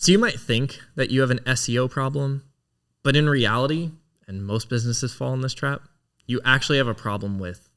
So you might think that you have an SEO problem, but in reality, and most businesses fall in this trap, you actually have a problem with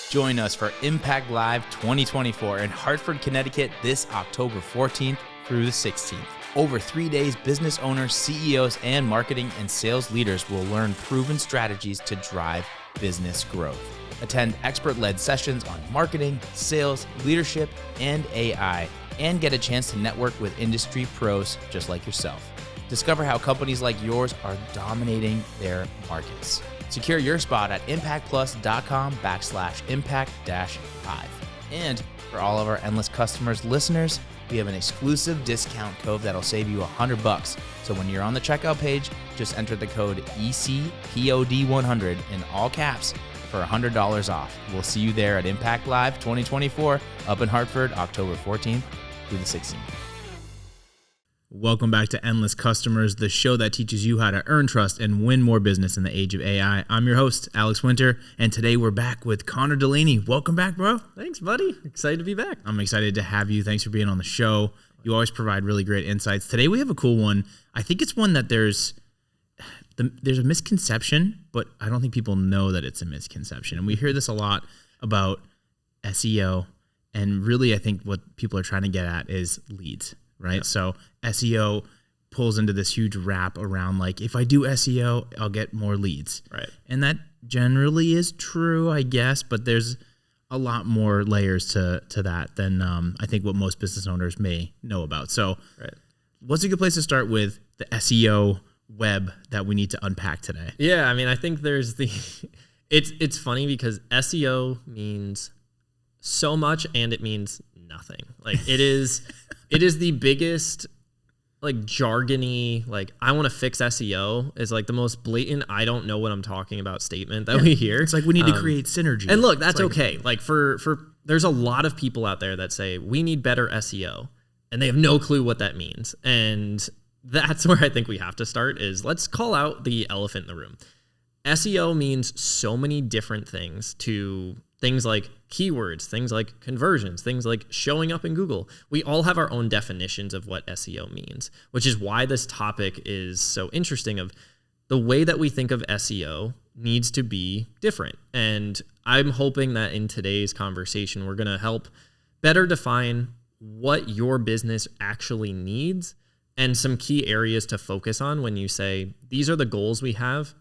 Join us for Impact Live 2024 in Hartford, Connecticut this October 14th through the 16th. Over 3 days, business owners, CEOs, and marketing and sales leaders will learn proven strategies to drive business growth. Attend expert-led sessions on marketing, sales, leadership, and AI, and get a chance to network with industry pros just like yourself. Discover how companies like yours are dominating their markets. Secure your spot at impactplus.com/impact-5. And for all of our Endless Customers listeners, we have an exclusive discount code that'll save you $100. So when you're on the checkout page, just enter the code ECPOD100 in all caps for $100 off. We'll see you there at Impact Live 2024 up in Hartford, October 14th through the 16th. Welcome back to Endless Customers, the show that teaches you how to earn trust and win more business in the age of AI. I'm your host, Alex Winter, and today we're back with Connor Delaney. Welcome back, bro. Thanks, buddy. Excited to be back. I'm excited to have you. Thanks for being on the show. You always provide really great insights. Today we have a cool one. I think it's one that there's a misconception, but I don't think people know that it's a misconception. And we hear this a lot about SEO, and really I think what people are trying to get at is leads. Right. Yep. So SEO pulls into this huge wrap around like, if I do SEO, I'll get more leads. Right. And that generally is true, I guess, but there's a lot more layers to that than I think what most business owners may know about. So what's a good place to start with the SEO web that we need to unpack today? Yeah. I mean, I think there's it's funny because SEO means so much and it means nothing. Like it is the biggest like jargony, like I want to fix SEO is like the most blatant I don't know what I'm talking about statement that we hear. It's like we need to create synergy. And look, that's okay. Like for there's a lot of people out there that say we need better SEO and they have no clue what that means. And that's where I think we have to start is let's call out the elephant in the room. SEO means so many different things to things like keywords, things like conversions, things like showing up in Google. We all have our own definitions of what SEO means, which is why this topic is so interesting of the way that we think of SEO needs to be different. And I'm hoping that in today's conversation, we're going to help better define what your business actually needs and some key areas to focus on when you say, these are the goals we have.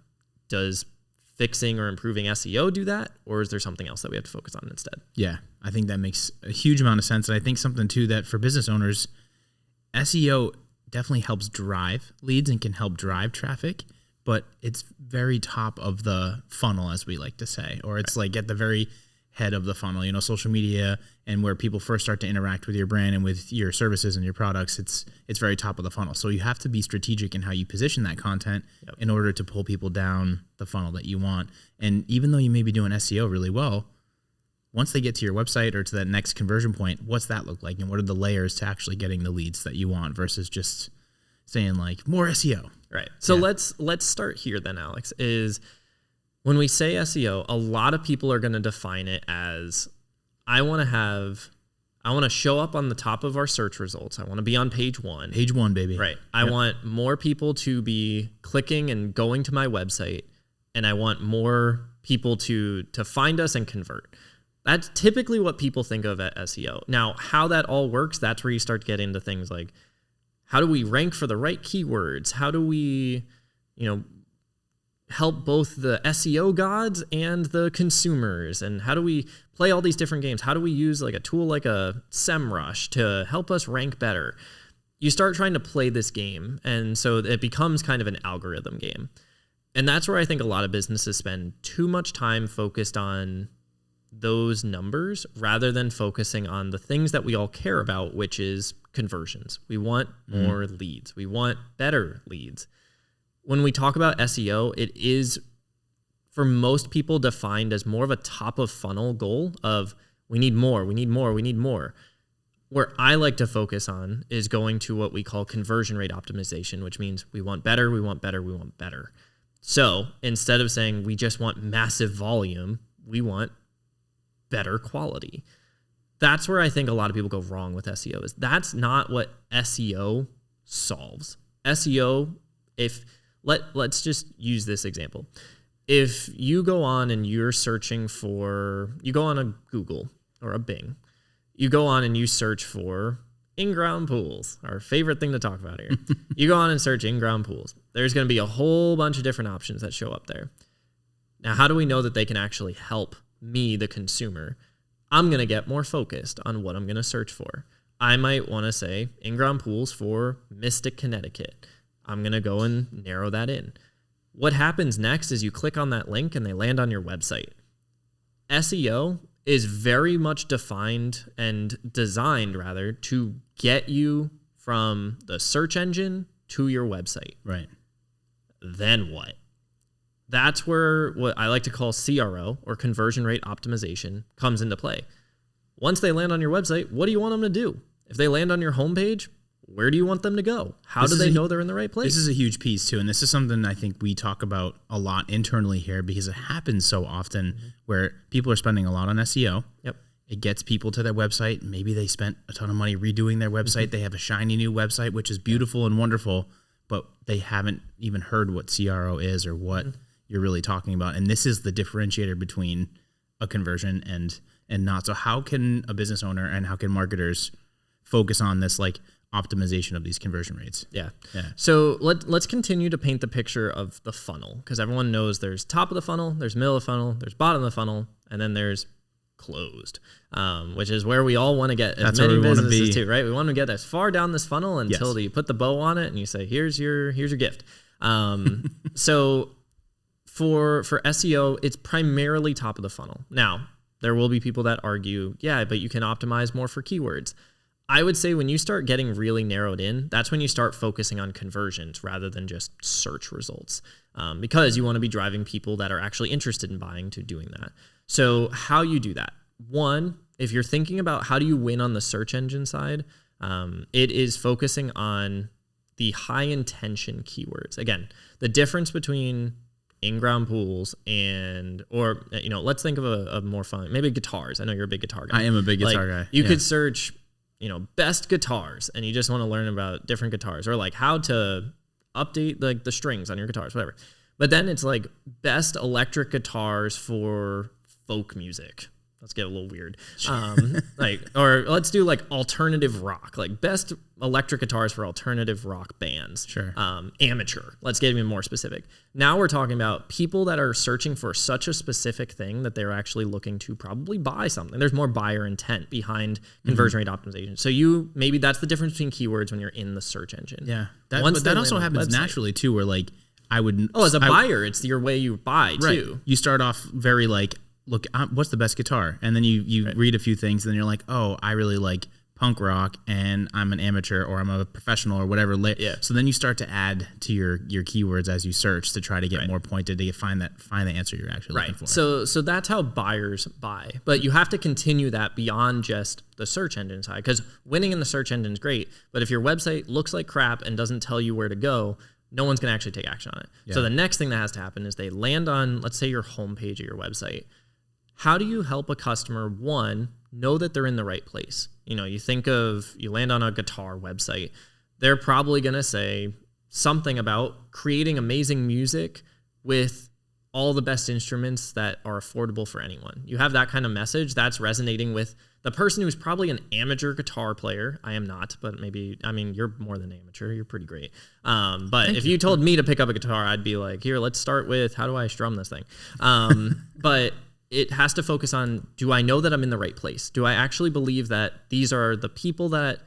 Does fixing or improving SEO do that? Or is there something else that we have to focus on instead? Yeah, I think that makes a huge amount of sense. And I think something too that for business owners, SEO definitely helps drive leads and can help drive traffic, but it's very top of the funnel, as we like to say, or it's like at the very head of the funnel, you know, social media and where people first start to interact with your brand and with your services and your products, it's very top of the funnel. So you have to be strategic in how you position that content in order to pull people down the funnel that you want. And even though you may be doing SEO really well, once they get to your website or to that next conversion point, what's that look like? And what are the layers to actually getting the leads that you want versus just saying like more SEO? Right. So let's start here then, Alex, is when we say SEO, a lot of people are going to define it as I want to show up on the top of our search results. I want to be on page one. Page one, baby. Right. I want more people to be clicking and going to my website, and I want more people to find us and convert. That's typically what people think of at SEO. Now, how that all works, that's where you start to get into things like, how do we rank for the right keywords? How do we, help both the SEO gods and the consumers? And how do we play all these different games? How do we use like a tool like a SEMrush to help us rank better? You start trying to play this game. And so it becomes kind of an algorithm game. And that's where I think a lot of businesses spend too much time focused on those numbers rather than focusing on the things that we all care about, which is conversions. We want more leads. We want better leads. When we talk about SEO, it is, for most people, defined as more of a top of funnel goal of we need more, we need more, we need more. Where I like to focus on is going to what we call conversion rate optimization, which means we want better, we want better, we want better. So instead of saying we just want massive volume, we want better quality. That's where I think a lot of people go wrong with SEO. Is that's not what SEO solves. SEO, let's just use this example. If you go on and you're searching for, you go on a Google or a Bing, you go on and you search for in-ground pools, our favorite thing to talk about here. You go on and search in-ground pools. There's going to be a whole bunch of different options that show up there. Now, how do we know that they can actually help me, the consumer? I'm going to get more focused on what I'm going to search for. I might want to say in-ground pools for Mystic, Connecticut. I'm going to go and narrow that in. What happens next is you click on that link and they land on your website. SEO is very much defined and designed, rather, to get you from the search engine to your website. Right. Then what? That's where what I like to call CRO, or conversion rate optimization, comes into play. Once they land on your website, what do you want them to do? If they land on your homepage, where do you want them to go? How do they know they're in the right place? This is a huge piece too, and this is something I think we talk about a lot internally here because it happens so often where people are spending a lot on SEO. Yep. It gets people to their website. Maybe they spent a ton of money redoing their website. They have a shiny new website, which is beautiful and wonderful, but they haven't even heard what CRO is or what you're really talking about. And this is the differentiator between a conversion and not. So how can a business owner and how can marketers focus on this like optimization of these conversion rates? Yeah. So let's continue to paint the picture of the funnel, because everyone knows there's top of the funnel, there's middle of the funnel, there's bottom of the funnel, and then there's closed, which is where we all want to get as many businesses too, right? We want to get as far down this funnel until you put the bow on it and you say, here's your gift. So for SEO, it's primarily top of the funnel. Now, there will be people that argue, yeah, but you can optimize more for keywords. I would say when you start getting really narrowed in, that's when you start focusing on conversions rather than just search results, because you want to be driving people that are actually interested in buying to doing that. So how you do that? One, if you're thinking about how do you win on the search engine side, it is focusing on the high intention keywords. Again, the difference between in-ground pools or let's think of a more fun, maybe guitars. I know you're a big guitar guy. I am a big guitar guy. You could search, best guitars, and you just want to learn about different guitars, or like how to update like the strings on your guitars, whatever. But then it's like best electric guitars for folk music. Let's get a little weird. Or let's do like alternative rock, like best electric guitars for alternative rock bands. Sure. Amateur. Let's get even more specific. Now we're talking about people that are searching for such a specific thing that they're actually looking to probably buy something. There's more buyer intent behind conversion rate optimization. So maybe that's the difference between keywords when you're in the search engine. Yeah. That also happens naturally too, where like I would. Oh, as a buyer, it's your way you buy too. You start off very like, look, what's the best guitar? And then you read a few things, and then you're like, oh, I really like punk rock, and I'm an amateur, or I'm a professional, or whatever. So then you start to add to your keywords as you search to try to get more pointed to find the answer you're actually looking for. So that's how buyers buy. But you have to continue that beyond just the search engine side, because winning in the search engine is great, but if your website looks like crap and doesn't tell you where to go, no one's going to actually take action on it. Yeah. So the next thing that has to happen is they land on, let's say, your homepage of your website. How do you help a customer, one, know that they're in the right place? You land on a guitar website. They're probably going to say something about creating amazing music with all the best instruments that are affordable for anyone. You have that kind of message that's resonating with the person who's probably an amateur guitar player. I am not, but you're more than amateur. You're pretty great. But if you told me to pick up a guitar, I'd be like, here, let's start with, how do I strum this thing? But it has to focus on, do I know that I'm in the right place? Do I actually believe that these are the people that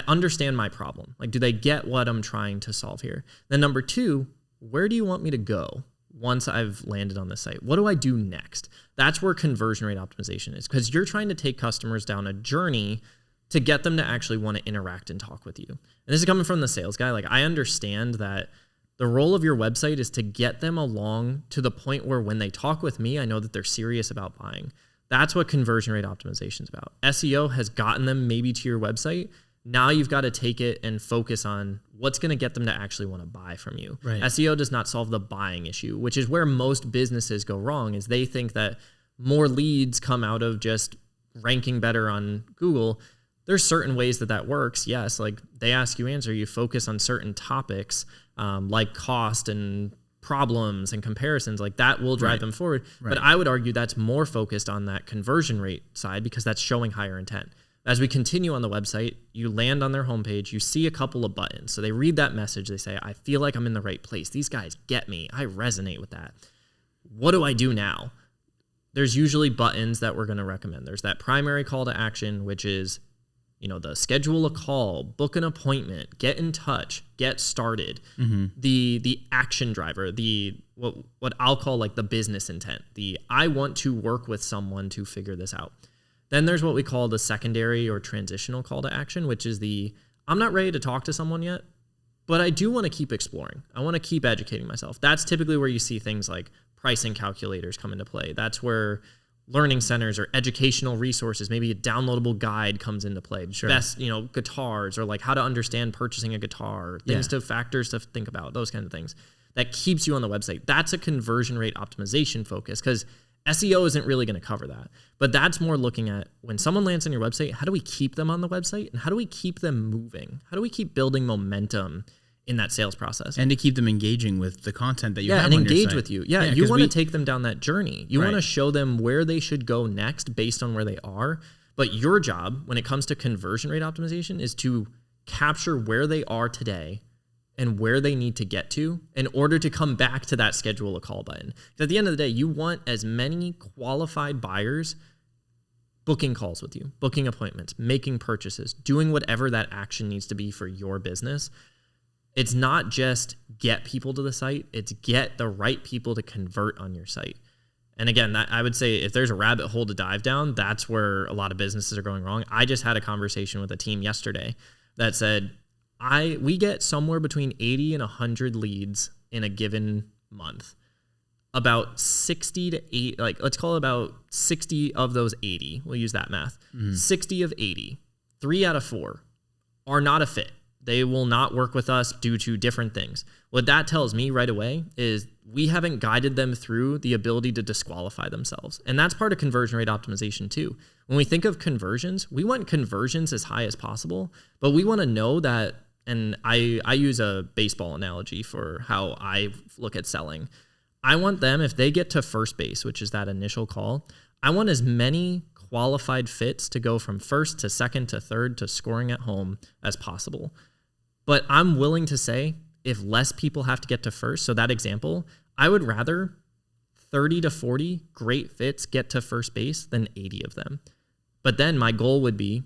understand my problem? Like, do they get what I'm trying to solve here? Then number two, where do you want me to go once I've landed on the site? What do I do next? That's where conversion rate optimization is, because you're trying to take customers down a journey to get them to actually want to interact and talk with you. And this is coming from the sales guy. Like, I understand that the role of your website is to get them along to the point where when they talk with me, I know that they're serious about buying. That's what conversion rate optimization is about. SEO has gotten them maybe to your website. Now you've got to take it and focus on what's going to get them to actually want to buy from you. Right. SEO does not solve the buying issue, which is where most businesses go wrong, is they think that more leads come out of just ranking better on Google. There's certain ways that works. Yes, like they ask you answer, you focus on certain topics like cost and problems and comparisons, like that will drive them forward. Right. But I would argue that's more focused on that conversion rate side because that's showing higher intent. As we continue on the website, you land on their homepage, you see a couple of buttons. So they read that message, they say, I feel like I'm in the right place. These guys get me. I resonate with that. What do I do now? There's usually buttons that we're going to recommend. There's that primary call to action, which is, the schedule a call, book an appointment, get in touch, get started. Mm-hmm. The action driver, what I'll call like the business intent. I want to work with someone to figure this out. Then there's what we call the secondary or transitional call to action, which is I'm not ready to talk to someone yet, but I do want to keep exploring. I want to keep educating myself. That's typically where you see things like pricing calculators come into play. That's where learning centers or educational resources, maybe a downloadable guide comes into play. Sure. Best, guitars or like how to understand purchasing a guitar, factors to think about, those kinds of things. That keeps you on the website. That's a conversion rate optimization focus because SEO isn't really going to cover that. But that's more looking at when someone lands on your website, how do we keep them on the website and how do we keep them moving? How do we keep building momentum in that sales process? And to keep them engaging with the content that you have on your site. And engage with you. Yeah, you want to take them down that journey. You want to show them where they should go next based on where they are. But your job when it comes to conversion rate optimization is to capture where they are today and where they need to get to in order to come back to that schedule a call button. Because at the end of the day, you want as many qualified buyers booking calls with you, booking appointments, making purchases, doing whatever that action needs to be for your business. It's not just get people to the site, it's get the right people to convert on your site. And again, I would say if there's a rabbit hole to dive down, that's where a lot of businesses are going wrong. I just had a conversation with a team yesterday that said, we get somewhere between 80 and 100 leads in a given month. About 60 to 8, like let's call it about 60 of those 80. We'll use that math. 60 of 80, 3 out of 4 are not a fit. They will not work with us due to different things. What that tells me right away is we haven't guided them through the ability to disqualify themselves. And that's part of conversion rate optimization too. When we think of conversions, we want conversions as high as possible, but we want to know that, and I use a baseball analogy for how I look at selling. I want them, if they get to first base, which is that initial call, I want as many qualified fits to go from first to second to third to scoring at home as possible. But I'm willing to say if less people have to get to first, so that example, I would rather 30 to 40 great fits get to first base than 80 of them. But then my goal would be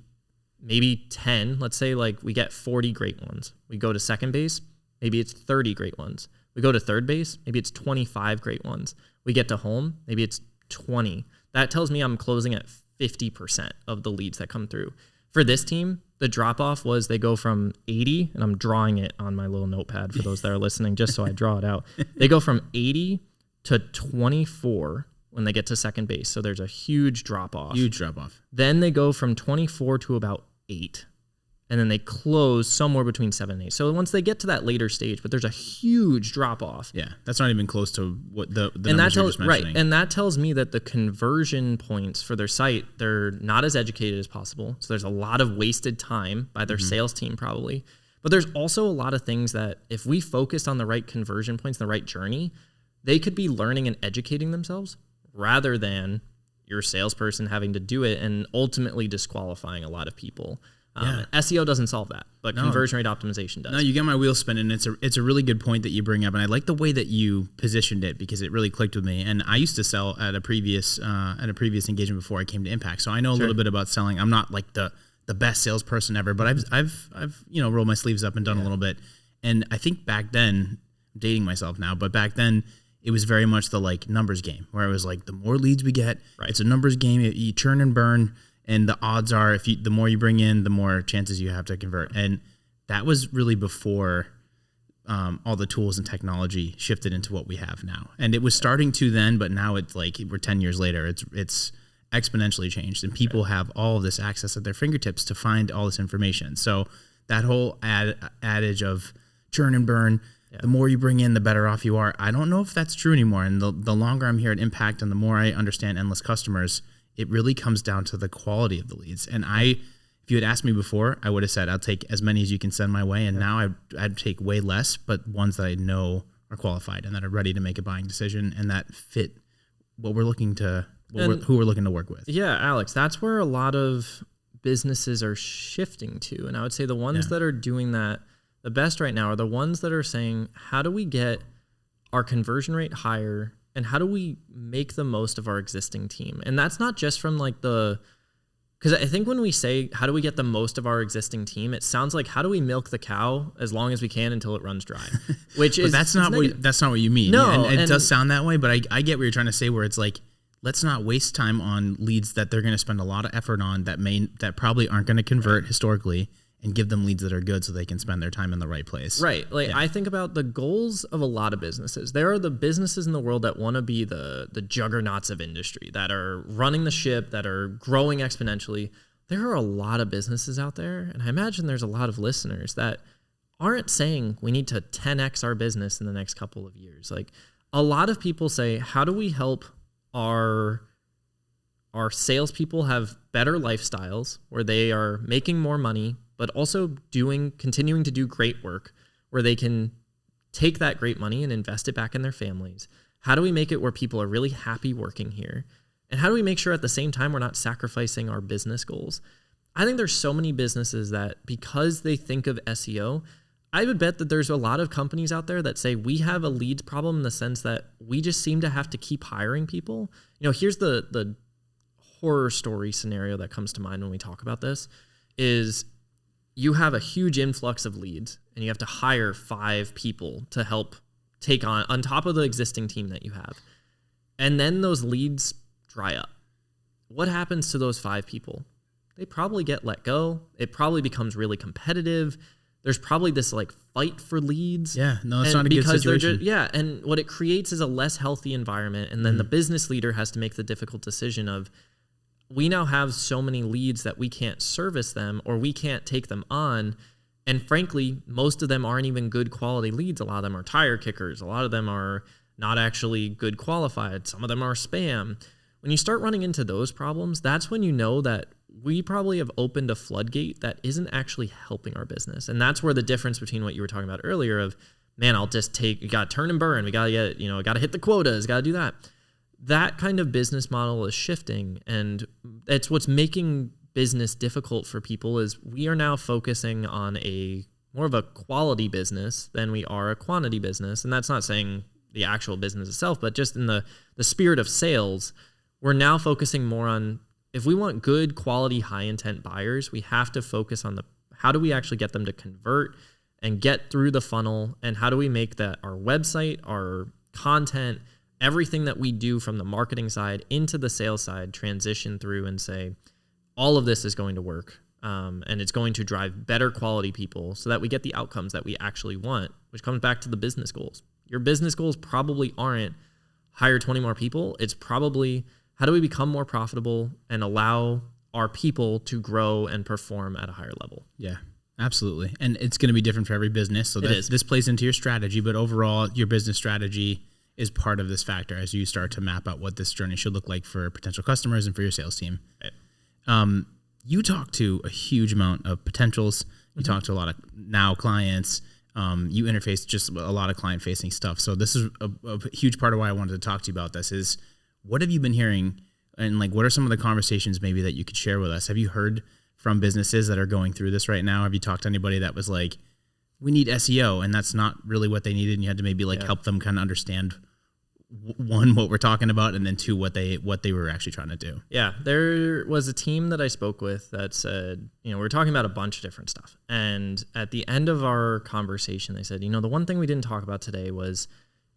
maybe 10, let's say like we get 40 great ones. We go to second base, maybe it's 30 great ones. We go to third base, maybe it's 25 great ones. We get to home, maybe it's 20. That tells me I'm closing at 50% of the leads that come through. For this team, the drop-off was they go from 80, and I'm drawing it on my little notepad for those that are listening, just so I draw it out. They go from 80 to 24 when they get to second base. So there's a huge drop-off. Huge drop-off. Then they go from 24 to about 8. And then they close somewhere between 7 and 8. So once they get to that later stage, but there's a huge drop-off. Yeah, that's not even close to what the and numbers that tells, you're just mentioning. Right, and that tells me that the conversion points for their site, they're not as educated as possible. So there's a lot of wasted time by their sales team probably. But there's also a lot of things that if we focused on the right conversion points, the right journey, they could be learning and educating themselves rather than your salesperson having to do it and ultimately disqualifying a lot of people. SEO doesn't solve that, but conversion rate optimization does. No, you get my wheels spinning. It's a really good point that you bring up, and I like the way that you positioned it because it really clicked with me. And I used to sell at a previous engagement before I came to Impact, so I know a little bit about selling. I'm not like the best salesperson ever, but I've rolled my sleeves up and done a little bit. And I think back then, I'm dating myself now, but back then it was very much the like numbers game where it was like the more leads we get, it's a numbers game. You churn and burn. And the odds are, the more you bring in, the more chances you have to convert. And that was really before all the tools and technology shifted into what we have now. And it was starting to then, but now it's like we're 10 years later. It's exponentially changed, and people have all of this access at their fingertips to find all this information. So that whole adage of churn and burn, the more you bring in, the better off you are. I don't know if that's true anymore. And the longer I'm here at Impact and the more I understand endless customers, it really comes down to the quality of the leads. And if you had asked me before, I would have said, I'll take as many as you can send my way. And now I'd take way less, but ones that I know are qualified and that are ready to make a buying decision and that fit what we're looking to, who we're looking to work with. Yeah, Alex, that's where a lot of businesses are shifting to. And I would say the ones that are doing that the best right now are the ones that are saying, how do we get our conversion rate higher and how do we make the most of our existing team? And that's not just from like because I think when we say, how do we get the most of our existing team, it sounds like, how do we milk the cow as long as we can until it runs dry, which is, that's not what you mean. No, and it does sound that way, but I get what you're trying to say, where it's like, let's not waste time on leads that they're going to spend a lot of effort on that probably aren't going to convert historically, and give them leads that are good so they can spend their time in the right place. Right. Like I think about the goals of a lot of businesses. There are the businesses in the world that want to be the juggernauts of industry, that are running the ship, that are growing exponentially. There are a lot of businesses out there, and I imagine there's a lot of listeners that aren't saying we need to 10x our business in the next couple of years. Like a lot of people say, how do we help our salespeople have better lifestyles where they are making more money, but also continuing to do great work where they can take that great money and invest it back in their families? How do we make it where people are really happy working here? And how do we make sure at the same time we're not sacrificing our business goals? I think there's so many businesses that because they think of SEO, I would bet that there's a lot of companies out there that say we have a leads problem in the sense that we just seem to have to keep hiring people. You know, here's the horror story scenario that comes to mind when we talk about this is you have a huge influx of leads and you have to hire 5 people to help take on top of the existing team that you have. And then those leads dry up. What happens to those 5 people? They probably get let go. It probably becomes really competitive. There's probably this like fight for leads. Yeah, no, it's not a good situation. And what it creates is a less healthy environment. And then the business leader has to make the difficult decision of, we now have so many leads that we can't service them or we can't take them on. And frankly, most of them aren't even good quality leads. A lot of them are tire kickers. A lot of them are not actually good qualified. Some of them are spam. When you start running into those problems, that's when you know that we probably have opened a floodgate that isn't actually helping our business. And that's where the difference between what you were talking about earlier of, man, I'll just you got to turn and burn. We got to get, got to hit the quotas, got to do that. That kind of business model is shifting, and it's what's making business difficult for people is we are now focusing on more of a quality business than we are a quantity business. And that's not saying the actual business itself, but just in the spirit of sales, we're now focusing more on, if we want good quality, high intent buyers, we have to focus on how do we actually get them to convert and get through the funnel, and how do we make that our website, our content, everything that we do from the marketing side into the sales side transition through and say, all of this is going to work. And it's going to drive better quality people so that we get the outcomes that we actually want, which comes back to the business goals. Your business goals probably aren't hire 20 more people. It's probably, how do we become more profitable and allow our people to grow and perform at a higher level? Yeah, absolutely. And it's going to be different for every business. So this plays into your strategy, but overall your business strategy is part of this factor as you start to map out what this journey should look like for potential customers and for your sales team. Right. You talk to a huge amount of potentials. You talk to a lot of now clients. You interface just a lot of client facing stuff. So this is a huge part of why I wanted to talk to you about this is, what have you been hearing, and like, what are some of the conversations maybe that you could share with us? Have you heard from businesses that are going through this right now? Have you talked to anybody that was like, we need SEO, and that's not really what they needed, and you had to maybe help them kind of understand, one, what we're talking about, and then two, what they were actually trying to do? Yeah, there was a team that I spoke with that said, we were talking about a bunch of different stuff. And at the end of our conversation, they said, the one thing we didn't talk about today was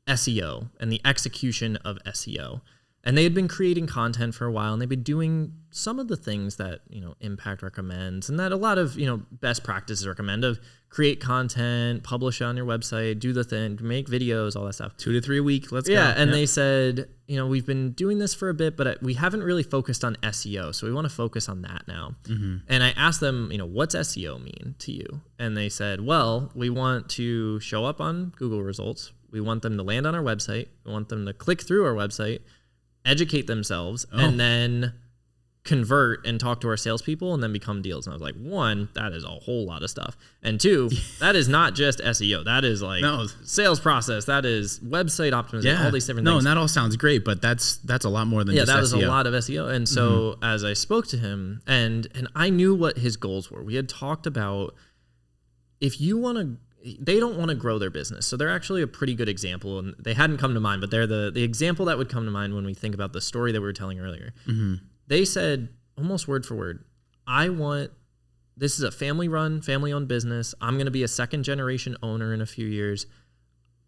SEO and the execution of SEO. And they had been creating content for a while, and they've been doing some of the things that, Impact recommends and that a lot of, best practices recommend of create content, publish it on your website, do the thing, make videos, all that stuff. 2 to 3 a week. Let's go. Yeah. And they said, we've been doing this for a bit, but we haven't really focused on SEO. So we want to focus on that now. And I asked them, what's SEO mean to you? And they said, well, we want to show up on Google results. We want them to land on our website. We want them to click through our website, educate themselves, and then convert and talk to our salespeople and then become deals. And I was like, 1, that is a whole lot of stuff. And 2, that is not just SEO. That is like sales process. That is website optimization, all these different things. No, and that all sounds great, but that's a lot more than just SEO. Yeah, that was a lot of SEO. And so as I spoke to him, and I knew what his goals were. We had talked about if you want to, they don't want to grow their business. So they're actually a pretty good example, and they hadn't come to mind, but they're the example that would come to mind when we think about the story that we were telling earlier. They said almost word for word, this is a family-run, family-owned business. I'm going to be a second-generation owner in a few years.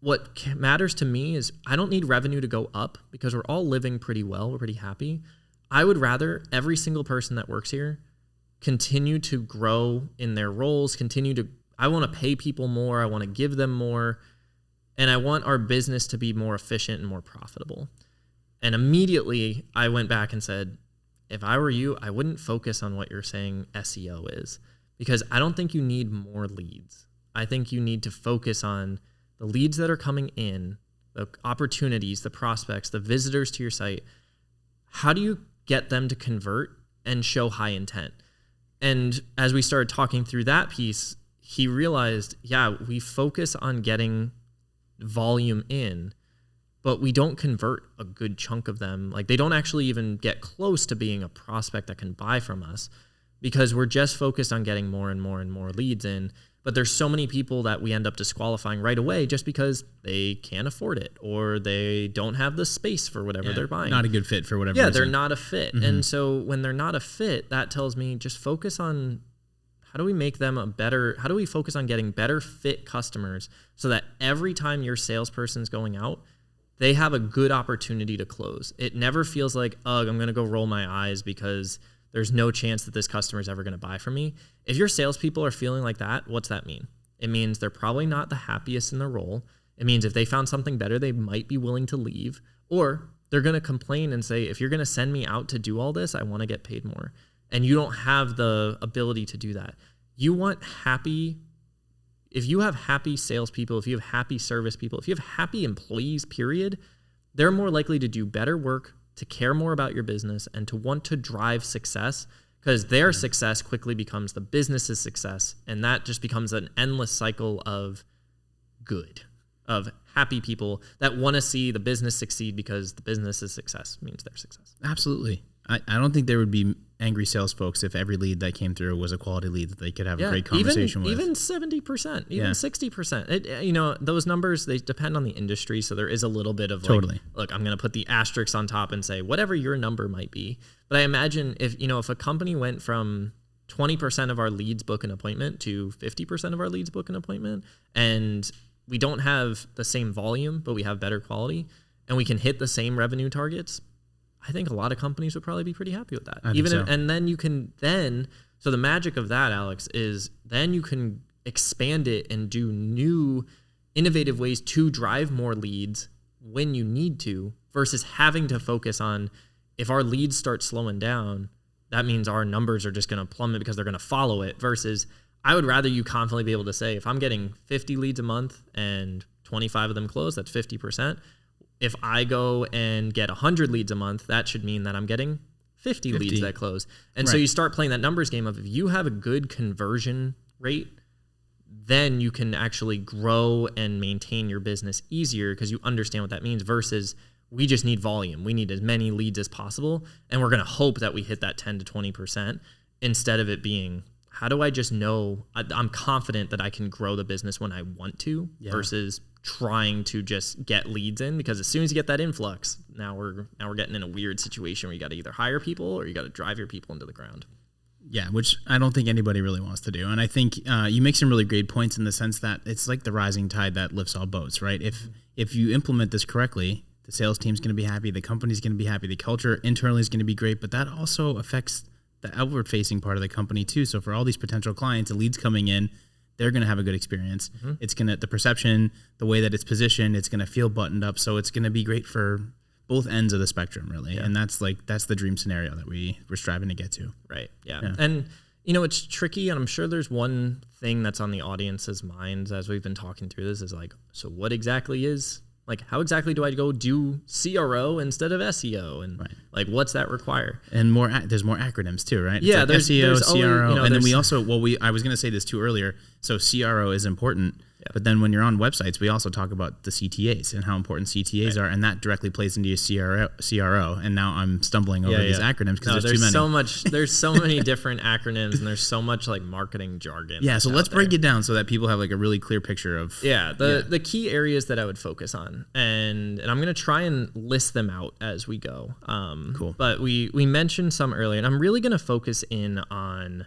What matters to me is I don't need revenue to go up because we're all living pretty well. We're pretty happy. I would rather every single person that works here continue to grow in their roles, I want to pay people more. I want to give them more. And I want our business to be more efficient and more profitable. And immediately I went back and said, if I were you, I wouldn't focus on what you're saying SEO is, because I don't think you need more leads. I think you need to focus on the leads that are coming in, the opportunities, the prospects, the visitors to your site. How do you get them to convert and show high intent? And as we started talking through that piece, he realized, we focus on getting volume in, but we don't convert a good chunk of them. Like, they don't actually even get close to being a prospect that can buy from us because we're just focused on getting more and more and more leads in. But there's so many people that we end up disqualifying right away just because they can't afford it or they don't have the space for whatever they're buying. Not a good fit for whatever reason. They're not a fit. And so when they're not a fit, that tells me just focus on how do we make them how do we focus on getting better fit customers so that every time your salesperson's going out, they have a good opportunity to close. It never feels like, I'm going to go roll my eyes because there's no chance that this customer is ever going to buy from me. If your salespeople are feeling like that, what's that mean? It means they're probably not the happiest in their role. It means if they found something better, they might be willing to leave, or they're going to complain and say, if you're going to send me out to do all this, I want to get paid more. And you don't have the ability to do that. You want if you have happy salespeople, if you have happy service people, if you have happy employees, period, they're more likely to do better work, to care more about your business, and to want to drive success, because their success quickly becomes the business's success. And that just becomes an endless cycle of happy people that want to see the business succeed because the business's success means their success. Absolutely. I don't think there would be angry sales folks if every lead that came through was a quality lead that they could have a great conversation with. Even 70%, even 60%. Those numbers, they depend on the industry. So there is a little bit of look, I'm going to put the asterisk on top and say whatever your number might be. But I imagine if a company went from 20% of our leads book an appointment to 50% of our leads book an appointment, and we don't have the same volume, but we have better quality, and we can hit the same revenue targets, I think a lot of companies would probably be pretty happy with that. And then so the magic of that, Alex, is then you can expand it and do new innovative ways to drive more leads when you need to, versus having to focus on, if our leads start slowing down, that means our numbers are just going to plummet because they're going to follow it, versus I would rather you confidently be able to say, if I'm getting 50 leads a month and 25 of them close, that's 50%. If I go and get 100 leads a month, that should mean that I'm getting 50 leads that close. And so you start playing that numbers game of, if you have a good conversion rate, then you can actually grow and maintain your business easier because you understand what that means, versus we just need volume. We need as many leads as possible, and we're going to hope that we hit that 10 to 20%, instead of it being, how do I just know I'm confident that I can grow the business when I want to, versus trying to just get leads in, because as soon as you get that influx, now we're getting in a weird situation where you got to either hire people or you got to drive your people into the ground. Yeah, which I don't think anybody really wants to do. And I think you make some really great points in the sense that it's like the rising tide that lifts all boats, right? If you implement this correctly, the sales team's going to be happy, the company's going to be happy, the culture internally is going to be great, but that also affects the outward facing part of the company too. So for all these potential clients, the leads coming in, they're going to have a good experience. It's going to, the perception, the way that it's positioned, it's going to feel buttoned up. So it's going to be great for both ends of the spectrum, really. Yeah. And that's the dream scenario that we're striving to get to. Right. Yeah. And it's tricky, and I'm sure there's one thing that's on the audience's minds as we've been talking through this is like, so what exactly is, like, how exactly do I go do CRO instead of SEO? And like, what's that require? And there's more acronyms too, right? Yeah. Like there's SEO, always, CRO. And then we also, I was going to say this too earlier. So CRO is important. But then when you're on websites, we also talk about the CTAs and how important CTAs are, and that directly plays into your CRO. And now I'm stumbling over these acronyms because there's too many. There's so many different acronyms, and there's so much like marketing jargon. Yeah, so let's break it down so that people have like a really clear picture of. The key areas that I would focus on, and I'm gonna try and list them out as we go. Cool. But we mentioned some earlier, and I'm really gonna focus in on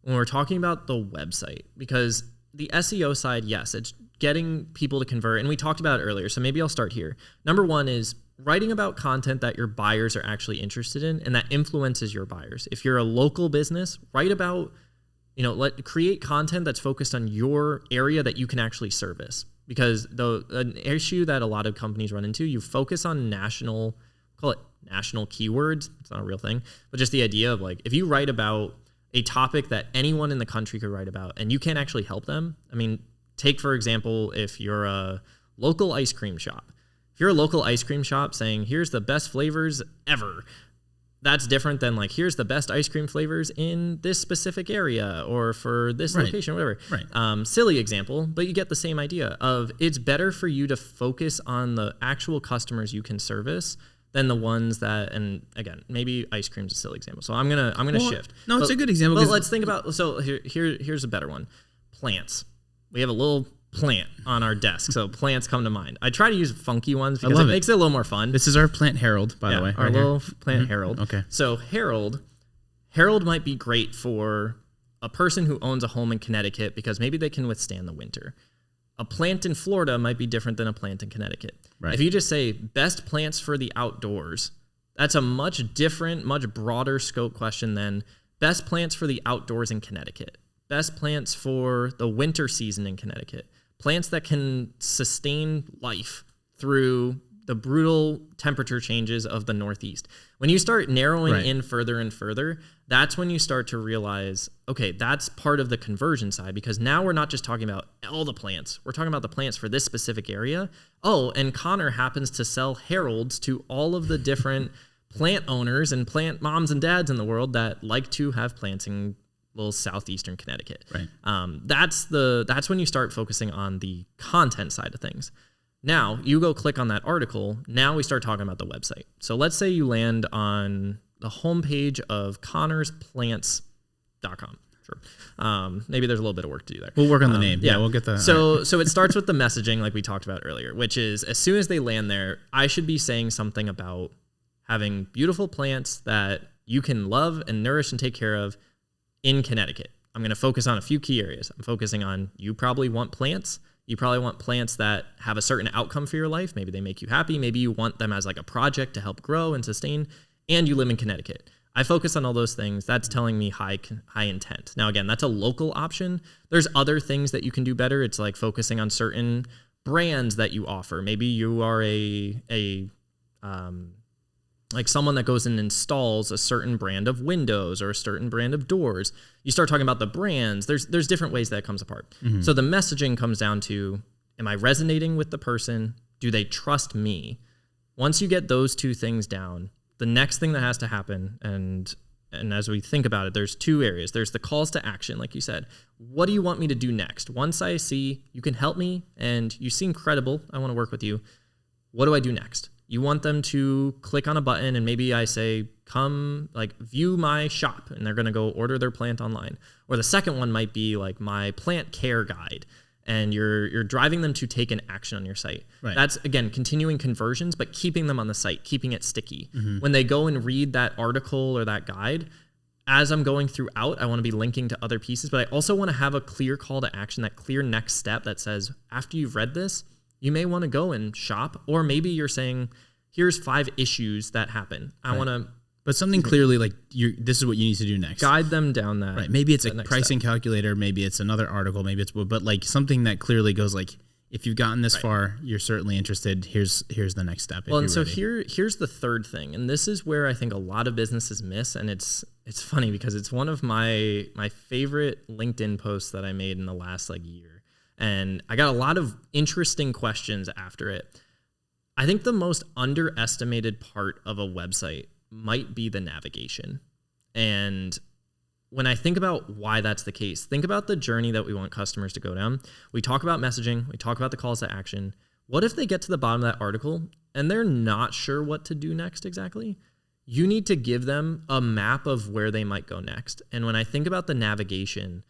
when we're talking about the website, because the SEO side, yes, it's getting people to convert, and we talked about it earlier, so maybe I'll start here. Number one is writing about content that your buyers are actually interested in and that influences your buyers. If you're a local business, write about, create content that's focused on your area that you can actually service. Because an issue that a lot of companies run into, you focus on national keywords. It's not a real thing, but just the idea of like, if you write about a topic that anyone in the country could write about and you can't actually help them. I mean, take, for example, if you're a local ice cream shop. If you're a local ice cream shop saying, here's the best flavors ever, that's different than like, here's the best ice cream flavors in this specific area or for this location, whatever. Right. Silly example, but you get the same idea of it's better for you to focus on the actual customers you can service than the ones that, and again, maybe ice cream's a silly example. So I'm gonna shift. No, it's a good example. Well, let's think about, so here's a better one. Plants. We have a little plant on our desk, so plants come to mind. I try to use funky ones because it makes it a little more fun. This is our plant Harold, by the way. Our little plant Harold. Okay. So Harold might be great for a person who owns a home in Connecticut because maybe they can withstand the winter. A plant in Florida might be different than a plant in Connecticut. Right. If you just say best plants for the outdoors, that's a much different, much broader scope question than best plants for the outdoors in Connecticut. Best plants for the winter season in Connecticut. Plants that can sustain life through the brutal temperature changes of the Northeast. When you start narrowing in further and further, that's when you start to realize, okay, that's part of the conversion side, because now we're not just talking about all the plants. We're talking about the plants for this specific area. Oh, and Connor happens to sell Harolds to all of the different plant owners and plant moms and dads in the world that like to have plants in little southeastern Connecticut. Right. That's when you start focusing on the content side of things. Now, you go click on that article. Now we start talking about the website. So let's say you land on the homepage of connorsplants.com. Sure. Maybe there's a little bit of work to do there. We'll work on the name. Yeah, we'll get that. So it starts with the messaging like we talked about earlier, which is as soon as they land there, I should be saying something about having beautiful plants that you can love and nourish and take care of in Connecticut. I'm going to focus on a few key areas. I'm focusing on, you probably want plants. You probably want plants that have a certain outcome for your life. Maybe they make you happy. Maybe you want them as like a project to help grow and sustain, and you live in Connecticut. I focus on all those things. That's telling me high intent. Now, again, that's a local option. There's other things that you can do better. It's like focusing on certain brands that you offer. Maybe you are like someone that goes and installs a certain brand of windows or a certain brand of doors. You start talking about the brands. There's different ways that comes apart. Mm-hmm. So the messaging comes down to, am I resonating with the person? Do they trust me? Once you get those two things down, the next thing that has to happen, and as we think about it, there's two areas. There's the calls to action, like you said. What do you want me to do next? Once I see you can help me and you seem credible, I want to work with you. What do I do next? You want them to click on a button and maybe I say, come like view my shop, and they're going to go order their plant online. Or the second one might be like my plant care guide, and you're driving them to take an action on your site. Right. That's, again, continuing conversions, but keeping them on the site, keeping it sticky. Mm-hmm. When they go and read that article or that guide, as I'm going throughout, I want to be linking to other pieces, but I also want to have a clear call to action, that clear next step that says, after you've read this, you may want to go and shop, or maybe you're saying, here's 5 issues that happen. I want to, but something clearly like this is what you need to do next. Guide them down that. Right. Maybe it's a pricing calculator. Maybe it's another article. Maybe it's, but like something that clearly goes like, if you've gotten this far, you're certainly interested. Here's the next step. Well, and so here's the third thing, and this is where I think a lot of businesses miss, and it's funny because it's one of my favorite LinkedIn posts that I made in the last like year, and I got a lot of interesting questions after it. I think the most underestimated part of a website might be the navigation. And when I think about why that's the case, think about the journey that we want customers to go down. We talk about messaging, we talk about the calls to action. What if they get to the bottom of that article and they're not sure what to do next exactly? You need to give them a map of where they might go next. And when I think about the navigation,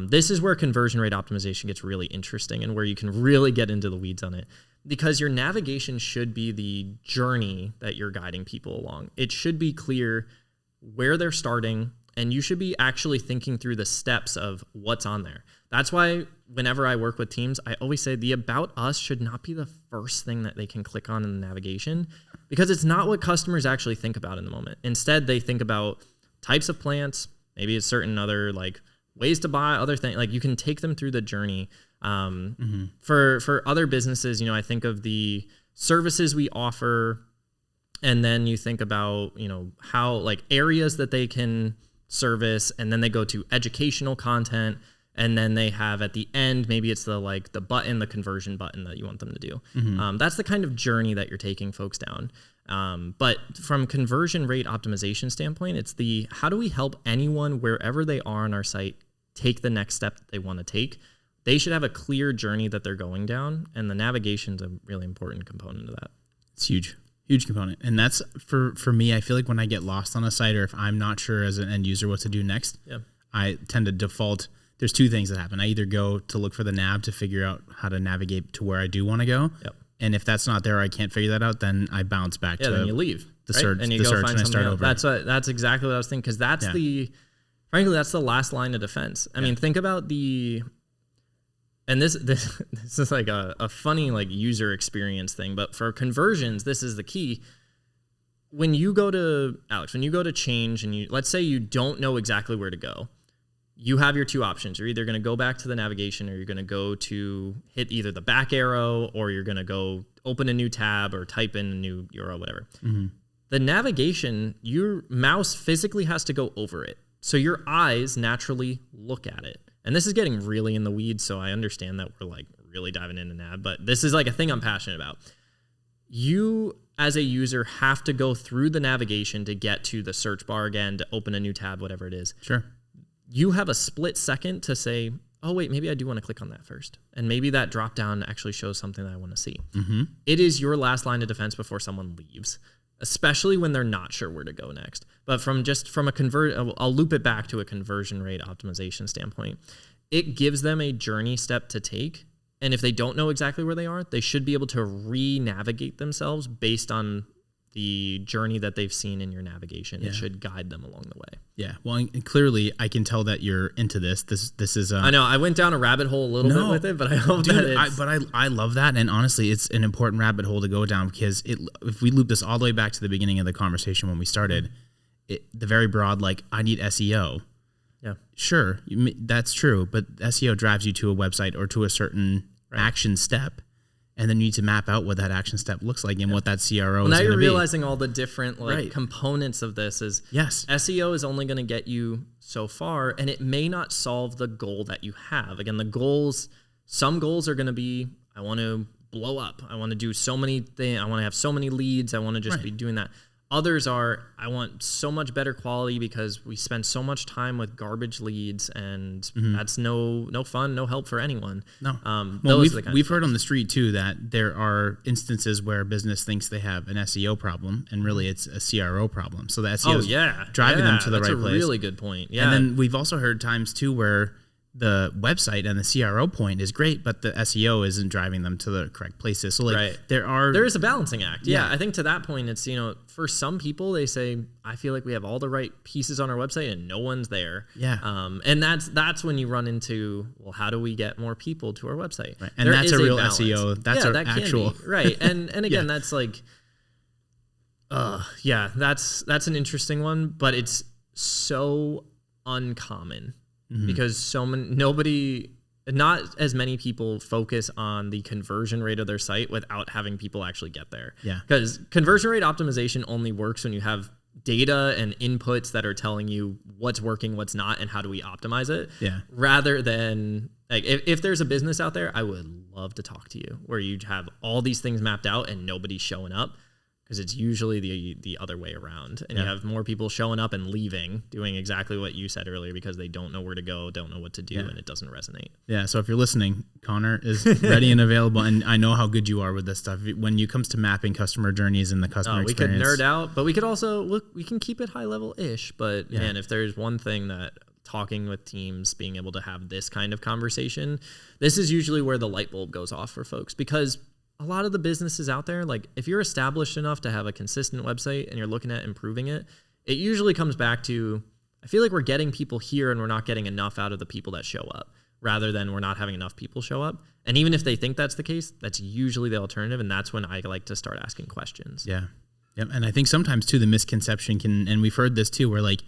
this is where conversion rate optimization gets really interesting and where you can really get into the weeds on it. Because your navigation should be the journey that you're guiding people along. It should be clear where they're starting, and you should be actually thinking through the steps of what's on there. That's why whenever I work with teams, I always say the About Us should not be the first thing that they can click on in the navigation, because it's not what customers actually think about in the moment. Instead, they think about types of plants, maybe it's certain other like ways to buy, other things. Like you can take them through the journey. For other businesses, I think of the services we offer, and then you think about, how like areas that they can service, and then they go to educational content, and then they have at the end, maybe it's the button, the conversion button that you want them to do. That's the kind of journey that you're taking folks down. But from conversion rate optimization standpoint, it's how do we help anyone wherever they are on our site take the next step that they want to take? They should have a clear journey that they're going down, and the navigation's a really important component of that. It's huge component. And that's for me, I feel like when I get lost on a site, or if I'm not sure as an end user what to do next, I tend to default. There's 2 things that happen. I either go to look for the nav to figure out how to navigate to where I do want to go. And if that's not there, I can't figure that out, then I bounce back to then you leave the search, and you go find something else. That's exactly what I was thinking, because that's frankly, that's the last line of defense. I mean, think about and this is like a funny like user experience thing, but for conversions, this is the key. When you go to change, and let's say you don't know exactly where to go, you have your 2 options. You're either going to go back to the navigation, or you're going to go to hit either the back arrow, or you're going to go open a new tab or type in a new URL, whatever. The navigation, your mouse physically has to go over it. So your eyes naturally look at it. And this is getting really in the weeds, so I understand that we're like really diving into nav, but this is like a thing I'm passionate about. You, as a user, have to go through the navigation to get to the search bar again, to open a new tab, whatever it is. Sure. You have a split second to say, oh, wait, maybe I do want to click on that first. And maybe that drop down actually shows something that I want to see. It is your last line of defense before someone leaves, especially when they're not sure where to go next. But from I'll loop it back to a conversion rate optimization standpoint. It gives them a journey step to take. And if they don't know exactly where they are, they should be able to re-navigate themselves based on the journey that they've seen in your navigation. It should guide them along the way. Yeah. Well, and clearly I can tell that you're into this. This is I know I went down a rabbit hole a little bit with it, but I hope I love that. And honestly, it's an important rabbit hole to go down, because if we loop this all the way back to the beginning of the conversation when we started, the very broad, like, I need SEO. Yeah. Sure. That's true. But SEO drives you to a website or to a certain action step. And then you need to map out what that action step looks like and what that CRO is going to be. Now you're realizing all the different components of this is SEO is only going to get you so far, and it may not solve the goal that you have. Again, some goals are going to be, I want to blow up. I want to do so many things. I want to have so many leads. I want to just be doing that. Others are, I want so much better quality because we spend so much time with garbage leads, and that's no fun, no help for anyone. No. Well, we've heard on the street too that there are instances where a business thinks they have an SEO problem, and really it's a CRO problem. So the SEO is driving them to the right place. That's a really good point. Yeah. And then we've also heard times too where the website and the CRO point is great, but the SEO isn't driving them to the correct places. So like there is a balancing act. Yeah. I think to that point, it's, for some people they say, I feel like we have all the right pieces on our website and no one's there. Yeah. And that's when you run into, well, how do we get more people to our website? Right. And that's a real SEO. That's our actual. Right. And again, that's like, that's an interesting one, but it's so uncommon. Because not as many people focus on the conversion rate of their site without having people actually get there. Yeah. Because conversion rate optimization only works when you have data and inputs that are telling you what's working, what's not, and how do we optimize it. Yeah. Rather than like if there's a business out there, I would love to talk to you where you have all these things mapped out and nobody's showing up. Because it's usually the other way around. And you have more people showing up and leaving, doing exactly what you said earlier because they don't know where to go, don't know what to do, and it doesn't resonate. Yeah, so if you're listening, Connor is ready and available, and I know how good you are with this stuff. When it comes to mapping customer journeys and the customer experience. We could nerd out, but we could also, we can keep it high level-ish. But man, if there's one thing that talking with teams, being able to have this kind of conversation, this is usually where the light bulb goes off for folks because a lot of the businesses out there, like if you're established enough to have a consistent website and you're looking at improving it, it usually comes back to, I feel like we're getting people here and we're not getting enough out of the people that show up rather than we're not having enough people show up. And even if they think that's the case, that's usually the alternative. And that's when I like to start asking questions. Yeah. Yep. And I think sometimes too, the misconception and we've heard this too, where like,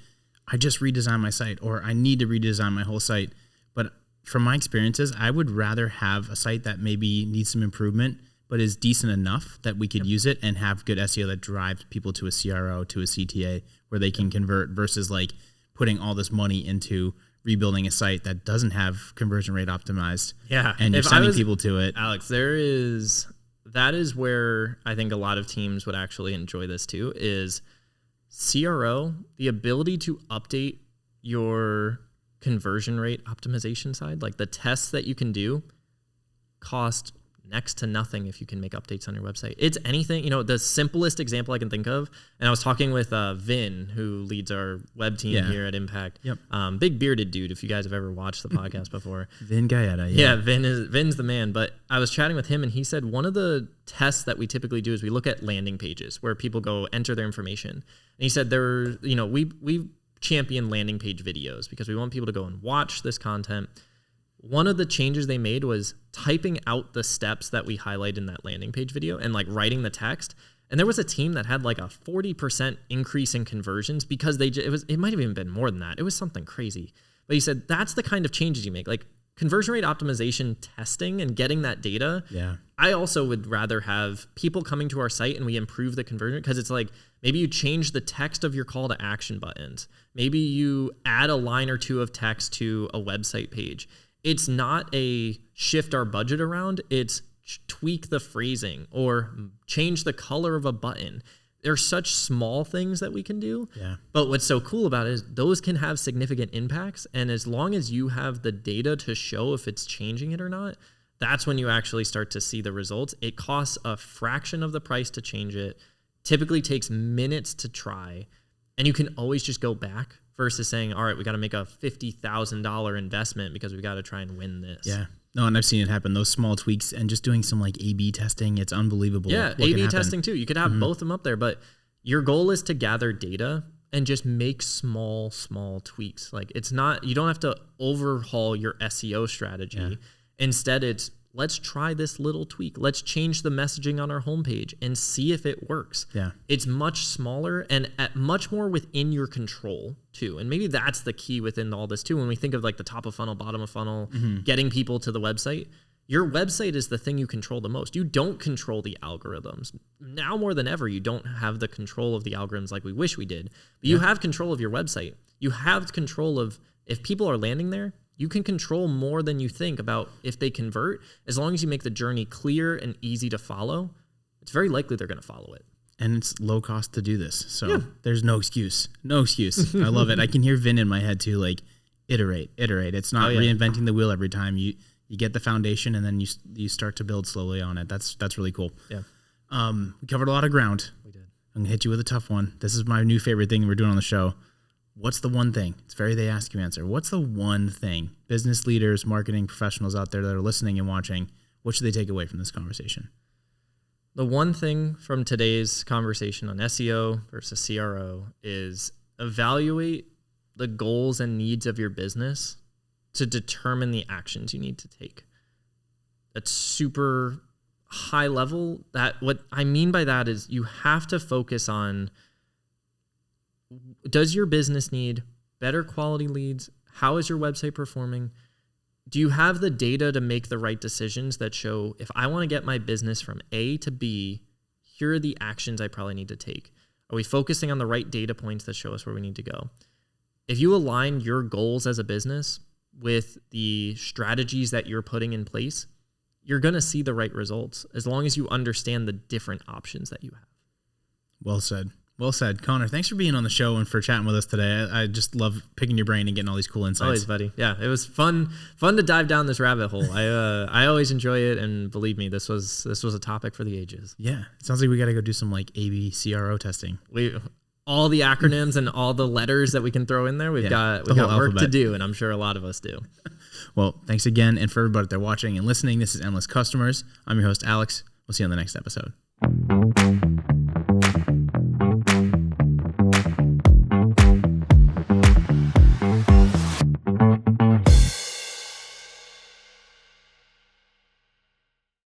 I just redesigned my site or I need to redesign my whole site. But from my experiences, I would rather have a site that maybe needs some improvement but is decent enough that we could use it and have good SEO that drives people to a CRO, to a CTA, where they can convert versus like putting all this money into rebuilding a site that doesn't have conversion rate optimized. Yeah. And you're sending people to it. Alex, that is where I think a lot of teams would actually enjoy this too, is CRO, the ability to update your conversion rate optimization side, like the tests that you can do cost next to nothing if you can make updates on your website. It's anything, the simplest example I can think of, and I was talking with Vin, who leads our web team here at Impact. Yep. Big bearded dude, if you guys have ever watched the podcast before. Vin Gaeta, yeah. Vin's the man, but I was chatting with him and he said one of the tests that we typically do is we look at landing pages where people go enter their information. And he said we champion landing page videos because we want people to go and watch this content. One of the changes they made was typing out the steps that we highlight in that landing page video and like writing the text. And there was a team that had like a 40% increase in conversions because it might have even been more than that. It was something crazy. But he said that's the kind of changes you make, like conversion rate optimization testing and getting that data. Yeah. I also would rather have people coming to our site and we improve the conversion because it's like maybe you change the text of your call to action buttons. Maybe you add a line or two of text to a website page. It's not a shift our budget around. It's tweak the phrasing or change the color of a button. They're such small things that we can do. Yeah. But what's so cool about it is those can have significant impacts. And as long as you have the data to show if it's changing it or not, that's when you actually start to see the results. It costs a fraction of the price to change it. Typically takes minutes to try. And you can always just go back versus saying, all right, we got to make a $50,000 investment because we got to try and win this. Yeah. No, and I've seen it happen, those small tweaks and just doing some like A/B testing. It's unbelievable. Yeah, A/B testing too. You could have both of them up there, but your goal is to gather data and just make small tweaks. Like it's not, you don't have to overhaul your SEO strategy. Yeah. Instead, it's let's try this little tweak. Let's change the messaging on our homepage and see if it works. Yeah. It's much smaller and much more within your control too. And maybe that's the key within all this too. When we think of like the top of funnel, bottom of funnel, getting people to the website, your website is the thing you control the most. You don't control the algorithms. Now more than ever, you don't have the control of the algorithms like we wish we did. But you have control of your website. You have control of if people are landing there, you can control more than you think about if they convert. As long as you make the journey clear and easy to follow, it's very likely they're going to follow it. And it's low cost to do this. So there's no excuse. No excuse. I love it. I can hear Vin in my head too, like iterate. It's not reinventing the wheel every time. You get the foundation and then you start to build slowly on it. That's really cool. Yeah. We covered a lot of ground. We did. I'm going to hit you with a tough one. This is my new favorite thing we're doing on the show. what's the one thing? It's very they ask you answer. What's the one thing? Business leaders, marketing professionals out there that are listening and watching, what should they take away from this conversation? The one thing from today's conversation on SEO versus CRO is evaluate the goals and needs of your business to determine the actions you need to take. That's super high level. That what I mean by that is you have to focus on, does your business need better quality leads? How is your website performing? Do you have the data to make the right decisions that show, if I want to get my business from A to B, here are the actions I probably need to take? Are we focusing on the right data points that show us where we need to go? If you align your goals as a business with the strategies that you're putting in place, you're going to see the right results as long as you understand the different options that you have. Well said. Well said. Connor, thanks for being on the show and for chatting with us today. I just love picking your brain and getting all these cool insights. Always, buddy. Yeah, it was fun to dive down this rabbit hole. I always enjoy it, and believe me, this was a topic for the ages. Yeah, it sounds like we got to go do some like A/B CRO testing. All the acronyms and all the letters that we can throw in there, we've got work alphabet to do, and I'm sure a lot of us do. Well, thanks again, and for everybody out there watching and listening, this is Endless Customers. I'm your host, Alex. We'll see you on the next episode.